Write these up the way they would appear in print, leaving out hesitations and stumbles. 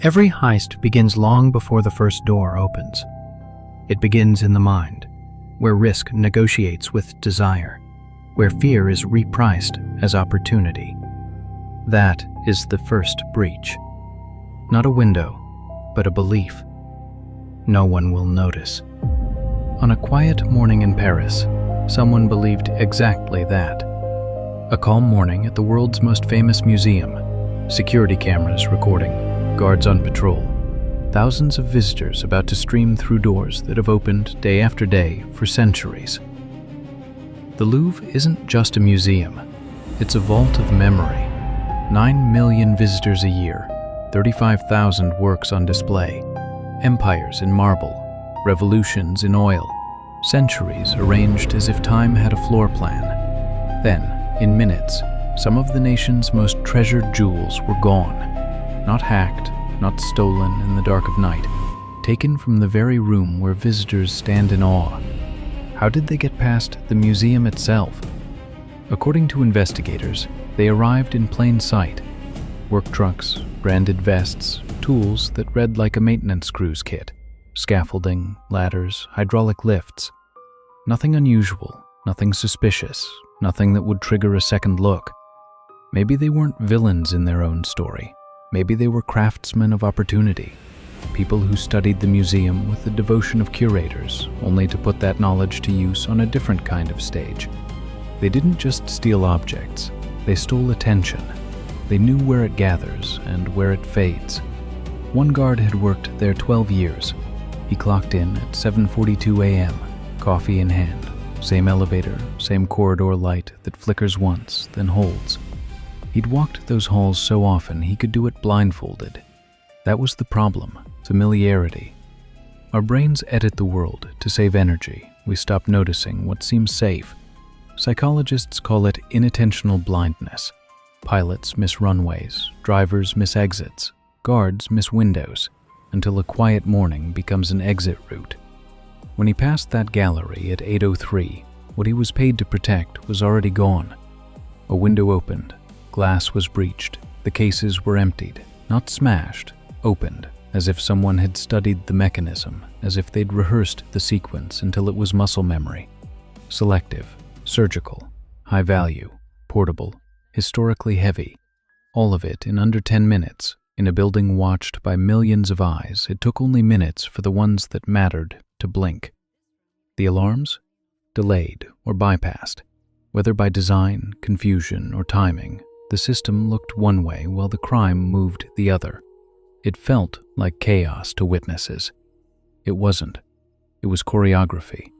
Every heist begins long before the first door opens. It begins in the mind, where risk negotiates with desire, where fear is repriced as opportunity. That is the first breach. Not a window, but a belief. No one will notice. On a quiet morning in Paris, someone believed exactly that. A calm morning at the world's most famous museum. Security cameras recording, guards on patrol. Thousands of visitors about to stream through doors that have opened day after day for centuries. The Louvre isn't just a museum. It's a vault of memory. 9 million visitors a year, 35,000 works on display, empires in marble, revolutions in oil, centuries arranged as if time had a floor plan. Then, in minutes, some of the nation's most treasured jewels were gone. Not hacked, not stolen in the dark of night, taken from the very room where visitors stand in awe. How did they get past the museum itself? According to investigators, they arrived in plain sight. Work trucks, branded vests, tools that read like a maintenance crew's kit, scaffolding, ladders, hydraulic lifts. Nothing unusual, nothing suspicious, nothing that would trigger a second look. Maybe they weren't villains in their own story. Maybe they were craftsmen of opportunity, people who studied the museum with the devotion of curators, only to put that knowledge to use on a different kind of stage. They didn't just steal objects, they stole attention. They knew where it gathers and where it fades. One guard had worked there 12 years. He clocked in at 7:42 a.m., coffee in hand, same elevator, same corridor light that flickers once, then holds. He'd walked those halls so often he could do it blindfolded. That was the problem, familiarity. Our brains edit the world to save energy. We stop noticing what seems safe. Psychologists call it inattentional blindness. Pilots miss runways, drivers miss exits, guards miss windows, until a quiet morning becomes an exit route. When he passed that gallery at 8:03, what he was paid to protect was already gone. A window opened. Glass was breached. The cases were emptied, not smashed, opened, as if someone had studied the mechanism, as if they'd rehearsed the sequence until it was muscle memory. Selective, surgical, high value, portable, historically heavy. All of it in under 10 minutes. In a building watched by millions of eyes, it took only minutes for the ones that mattered to blink. The alarms? Delayed or bypassed. Whether by design, confusion, or timing, the system looked one way while the crime moved the other. It felt like chaos to witnesses. It wasn't. It was choreography.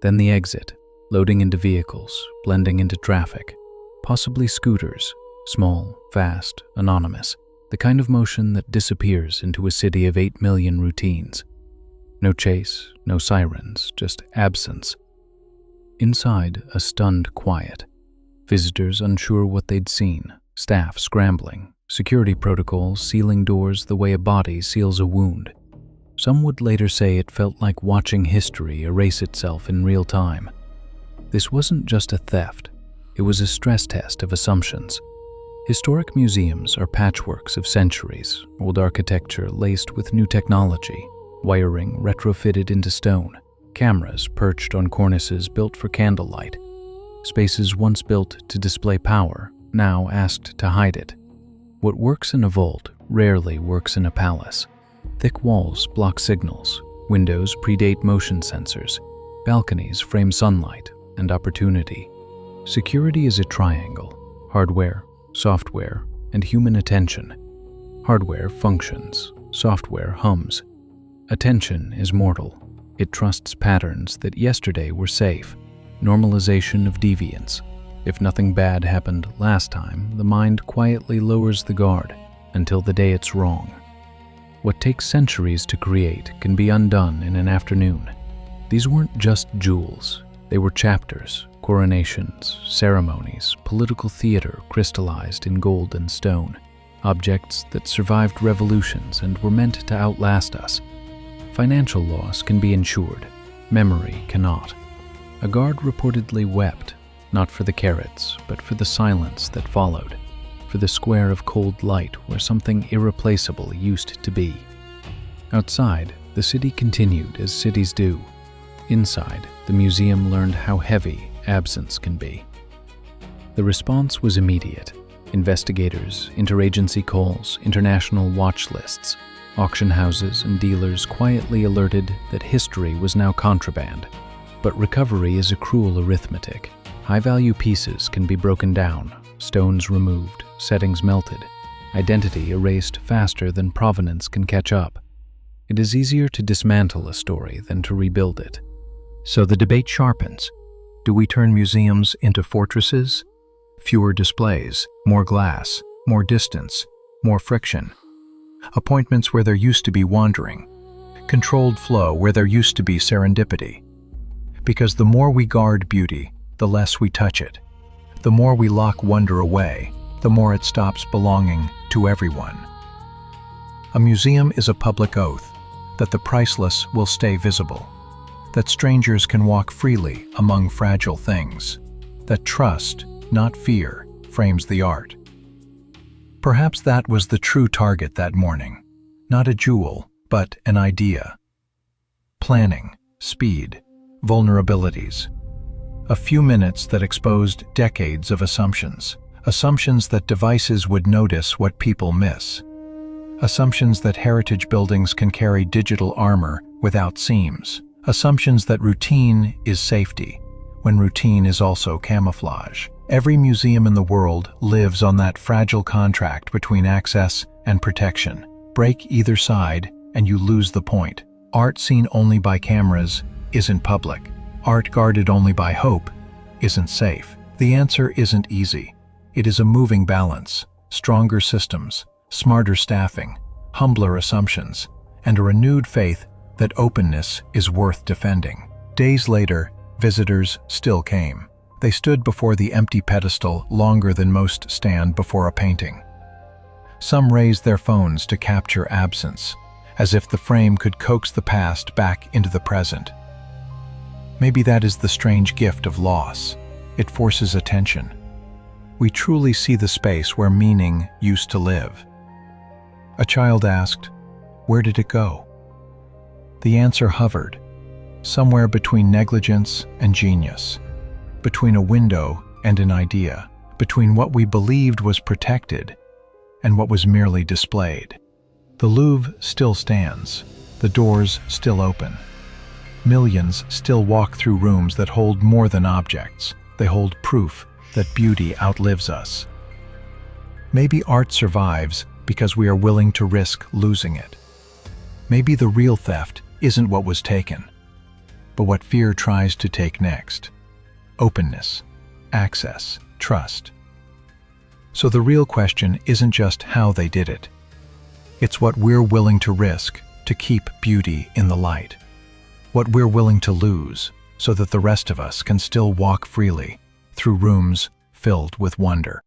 Then the exit, loading into vehicles, blending into traffic, possibly scooters, small, fast, anonymous, the kind of motion that disappears into a city of 8 million routines. No chase, no sirens, just absence. Inside, a stunned quiet. Visitors unsure what they'd seen, staff scrambling, security protocols sealing doors the way a body seals a wound. Some would later say it felt like watching history erase itself in real time. This wasn't just a theft, it was a stress test of assumptions. Historic museums are patchworks of centuries, old architecture laced with new technology, wiring retrofitted into stone, cameras perched on cornices built for candlelight. Spaces once built to display power, now asked to hide it. What works in a vault rarely works in a palace. Thick walls block signals, windows predate motion sensors, balconies frame sunlight and opportunity. Security is a triangle: hardware, software, and human attention. Hardware functions, software hums. Attention is mortal. It trusts patterns that yesterday were safe. Normalization of deviance. If nothing bad happened last time, the mind quietly lowers the guard until the day it's wrong. What takes centuries to create can be undone in an afternoon. These weren't just jewels. They were chapters, coronations, ceremonies, political theater crystallized in gold and stone. Objects that survived revolutions and were meant to outlast us. Financial loss can be insured. Memory cannot. A guard reportedly wept, not for the carats, but for the silence that followed. for the square of cold light where something irreplaceable used to be. Outside, the city continued as cities do. Inside, the museum learned how heavy absence can be. The response was immediate. Investigators, interagency calls, international watch lists, auction houses and dealers quietly alerted that history was now contraband. But recovery is a cruel arithmetic. High-value pieces can be broken down, stones removed, settings melted, identity erased faster than provenance can catch up. It is easier to dismantle a story than to rebuild it. So the debate sharpens. Do we turn museums into fortresses? Fewer displays, more glass, more distance, more friction. Appointments where there used to be wandering. Controlled flow where there used to be serendipity. Because the more we guard beauty, the less we touch it. The more we lock wonder away, the more it stops belonging to everyone. A museum is a public oath that the priceless will stay visible, that strangers can walk freely among fragile things, that trust, not fear, frames the art. Perhaps that was the true target that morning, not a jewel, but an idea. Planning, speed, vulnerabilities. A few minutes that exposed decades of assumptions that devices would notice what people miss. Assumptions that heritage buildings can carry digital armor without seams. Assumptions that routine is safety, when routine is also camouflage. Every museum in the world lives on that fragile contract between access and protection. Break either side and you lose the point. Art seen only by cameras isn't public. Art guarded only by hope isn't safe. The answer isn't easy. It is a moving balance, stronger systems, smarter staffing, humbler assumptions, and a renewed faith that openness is worth defending. Days later, visitors still came. They stood before the empty pedestal longer than most stand before a painting. Some raised their phones to capture absence, as if the frame could coax the past back into the present. Maybe that is the strange gift of loss. It forces attention. We truly see the space where meaning used to live. A child asked, "Where did it go?" The answer hovered, somewhere between negligence and genius, between a window and an idea, between what we believed was protected and what was merely displayed. The Louvre still stands, the doors still open. Millions still walk through rooms that hold more than objects. They hold proof that beauty outlives us. Maybe art survives because we are willing to risk losing it. Maybe the real theft isn't what was taken, but what fear tries to take next. Openness, access, trust. So the real question isn't just how they did it. It's what we're willing to risk to keep beauty in the light. What we're willing to lose so that the rest of us can still walk freely through rooms filled with wonder.